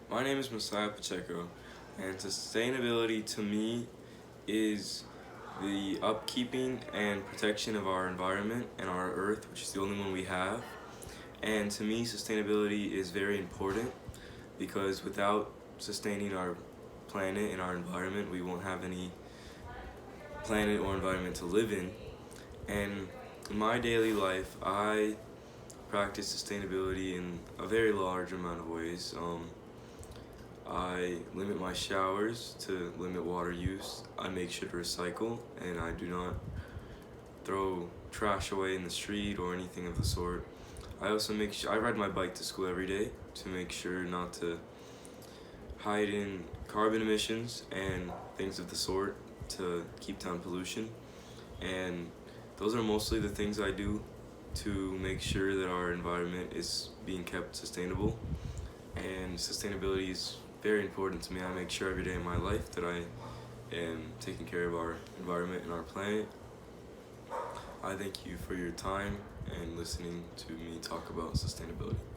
My name is Messiah Pacheco, and sustainability to me is the upkeeping and protection of our environment and our earth, which is the only one we have. And to me, sustainability is very important because without sustaining our planet and our environment, we won't have any planet or environment to live in. And in my daily life, I practice sustainability in a very large amount of ways. I limit my showers to limit water use. I make sure to recycle, and I do not throw trash away in the street or anything of the sort. I also make sure I ride my bike to school every day to make sure not to hide in carbon emissions and things of the sort to keep down pollution. And those are mostly the things I do to make sure that our environment is being kept sustainable. And sustainability is very important to me. I make sure every day in my life that I am taking care of our environment and our planet. I thank you for your time and listening to me talk about sustainability.